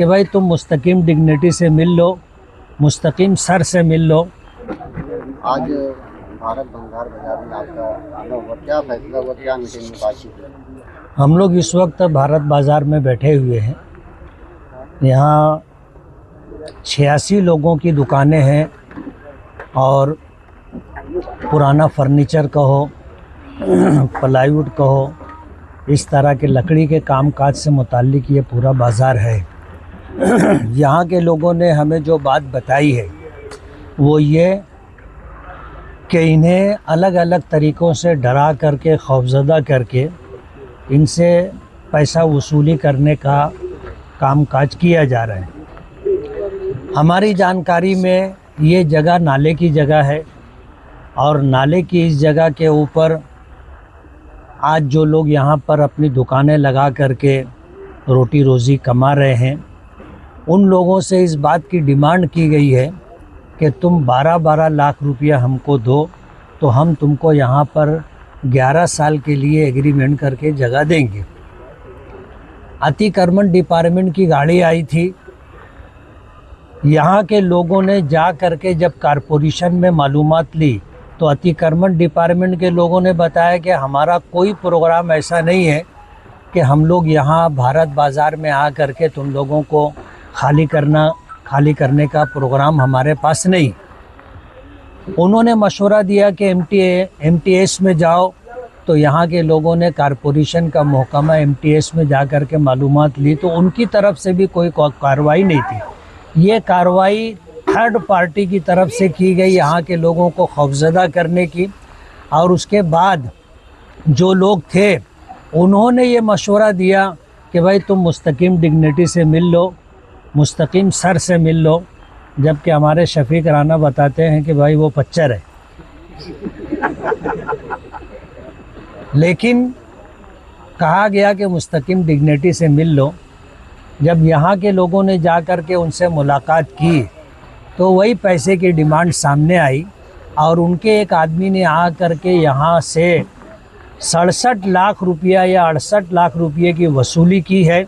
कि भाई तुम मुस्तकीम डिग्निटी से मिल लो, मुस्तकीम सर से मिल लो। आज भारत भंगार बाजार में आपका आना हुआ, क्या फैसला हुआ, क्या मीटिंग में बातचीत हुई? हम लोग इस वक्त भारत बाज़ार में बैठे हुए हैं। यहाँ 86 लोगों की दुकानें हैं और पुराना फर्नीचर कहो, प्लाईवुड कहो, इस तरह के लकड़ी के कामकाज से मुताल्लिक ये पूरा बाज़ार है। यहाँ के लोगों ने हमें जो बात बताई है वो ये कि इन्हें अलग अलग तरीक़ों से डरा करके, खौफज़दा करके इनसे पैसा वसूली करने का कामकाज किया जा रहा है। हमारी जानकारी में ये जगह नाले की जगह है और नाले की इस जगह के ऊपर आज जो लोग यहाँ पर अपनी दुकानें लगा करके रोटी रोज़ी कमा रहे हैं, उन लोगों से इस बात की डिमांड की गई है कि तुम 12-12 लाख रुपया हमको दो तो हम तुमको यहाँ पर 11 साल के लिए एग्रीमेंट करके जगह देंगे। अतिक्रमण डिपार्टमेंट की गाड़ी आई थी। यहाँ के लोगों ने जा करके जब कारपोरेशन में मालूमात ली तो अतिक्रमण डिपार्टमेंट के लोगों ने बताया कि हमारा कोई प्रोग्राम ऐसा नहीं है कि हम लोग यहाँ भारत बाज़ार में आ करके तुम लोगों को खाली करने का प्रोग्राम हमारे पास नहीं। उन्होंने मशवरा दिया कि एमटीएस में जाओ, तो यहाँ के लोगों ने कारपोरेशन का महकमा एमटीएस में जा कर के मालूमात ली तो उनकी तरफ से भी कोई कार्रवाई नहीं थी। ये कार्रवाई थर्ड पार्टी की तरफ से की गई यहाँ के लोगों को खौफज़दा करने की। और उसके बाद जो लोग थे उन्होंने ये मशवरा दिया कि भाई तुम मुस्तकीम डिग्निटी से मिल लो, मुस्तकीम सर से मिल लो, जबकि हमारे शफीक राना बताते हैं कि भाई वो पच्चर है। लेकिन कहा गया कि मुस्तकीम डिग्निटी से मिल लो। जब यहाँ के लोगों ने जा कर के उनसे मुलाकात की तो वही पैसे की डिमांड सामने आई और उनके एक आदमी ने आ कर के यहाँ से 67 लाख रुपया या 68 लाख रुपये की वसूली की है,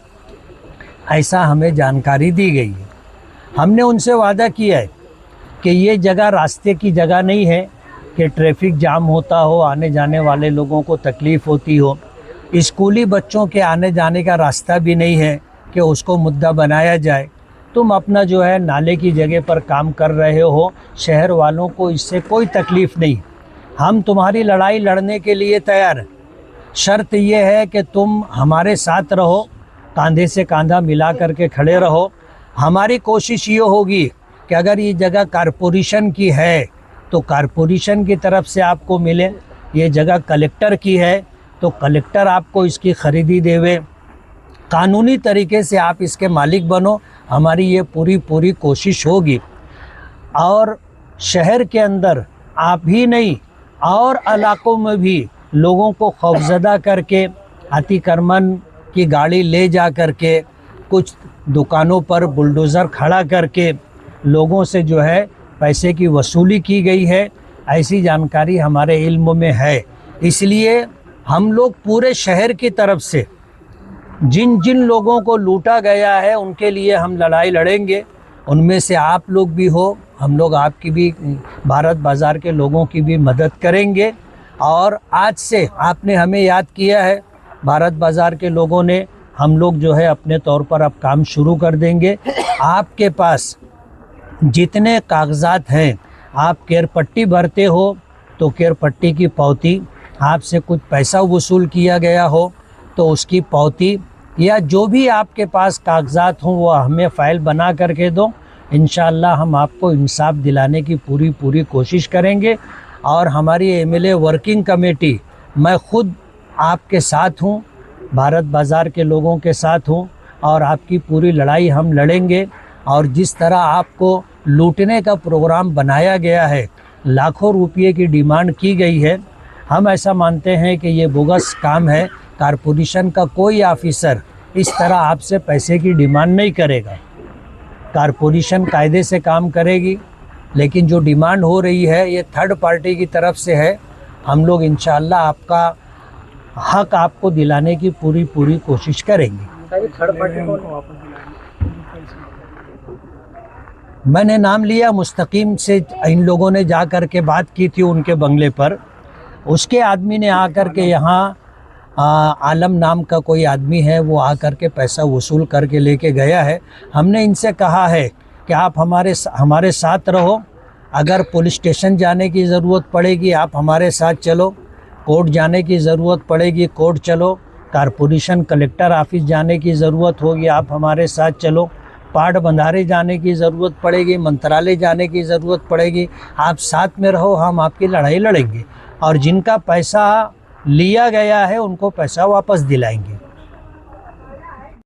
ऐसा हमें जानकारी दी गई है। हमने उनसे वादा किया है कि ये जगह रास्ते की जगह नहीं है कि ट्रैफिक जाम होता हो, आने जाने वाले लोगों को तकलीफ़ होती हो। स्कूली बच्चों के आने जाने का रास्ता भी नहीं है कि उसको मुद्दा बनाया जाए। तुम अपना जो है नाले की जगह पर काम कर रहे हो, शहर वालों को इससे कोई तकलीफ़ नहीं। हम तुम्हारी लड़ाई लड़ने के लिए तैयार हैं। शर्त ये है कि तुम हमारे साथ रहो, कंधे से कंधा मिला करके खड़े रहो। हमारी कोशिश ये होगी कि अगर ये जगह कारपोरेशन की है तो कारपोरेशन की तरफ से आपको मिले, ये जगह कलेक्टर की है तो कलेक्टर आपको इसकी खरीदी देवे, कानूनी तरीके से आप इसके मालिक बनो। हमारी ये पूरी कोशिश होगी। और शहर के अंदर आप ही नहीं और इलाकों में भी लोगों को खौफज़दा करके अतिक्रमण की गाड़ी ले जा करके कुछ दुकानों पर बुलडोज़र खड़ा करके लोगों से जो है पैसे की वसूली की गई है, ऐसी जानकारी हमारे इल्म में है। इसलिए हम लोग पूरे शहर की तरफ से जिन जिन लोगों को लूटा गया है उनके लिए हम लड़ाई लड़ेंगे। उनमें से आप लोग भी हो, हम लोग आपकी भी, भारत बाज़ार के लोगों की भी मदद करेंगे। और आज से आपने हमें याद किया है, भारत बाज़ार के लोगों ने, हम लोग जो है अपने तौर पर अब काम शुरू कर देंगे। आपके पास जितने कागजात हैं, आप केयर पट्टी भरते हो तो केयर पट्टी की पावती, आपसे कुछ पैसा वसूल किया गया हो तो उसकी पावती, या जो भी आपके पास कागजात हों वो हमें फ़ाइल बना करके दो। इंशाअल्लाह हम आपको इंसाफ दिलाने की पूरी कोशिश करेंगे। और हमारी एमएलए वर्किंग कमेटी, मैं खुद आपके साथ हूँ, भारत बाज़ार के लोगों के साथ हूँ और आपकी पूरी लड़ाई हम लड़ेंगे। और जिस तरह आपको लूटने का प्रोग्राम बनाया गया है, लाखों रुपये की डिमांड की गई है, हम ऐसा मानते हैं कि ये बोगस काम है। कारपोरेशन का कोई ऑफिसर इस तरह आपसे पैसे की डिमांड नहीं करेगा। कारपोरेशन कायदे से काम करेगी, लेकिन जो डिमांड हो रही है ये थर्ड पार्टी की तरफ से है। हम लोग इंशाअल्लाह आपका हक आपको दिलाने की पूरी कोशिश करेंगे। थर्ड पार्टी को वापस दिलाएंगे। मैंने नाम लिया मुस्तकीम से, इन लोगों ने जा कर के बात की थी उनके बंगले पर। उसके आदमी ने आकर के यहाँ आलम नाम का कोई आदमी है, वो आकर के पैसा वसूल करके लेके गया है। हमने इनसे कहा है कि आप हमारे साथ रहो, अगर पुलिस स्टेशन जाने की ज़रूरत पड़ेगी आप हमारे साथ चलो, कोर्ट जाने की ज़रूरत पड़ेगी कोर्ट चलो, कारपोरेशन कलेक्टर ऑफिस जाने की ज़रूरत होगी आप हमारे साथ चलो, पाट बंधारे जाने की ज़रूरत पड़ेगी, मंत्रालय जाने की ज़रूरत पड़ेगी, आप साथ में रहो, हम आपकी लड़ाई लड़ेंगे और जिनका पैसा लिया गया है उनको पैसा वापस दिलाएंगे।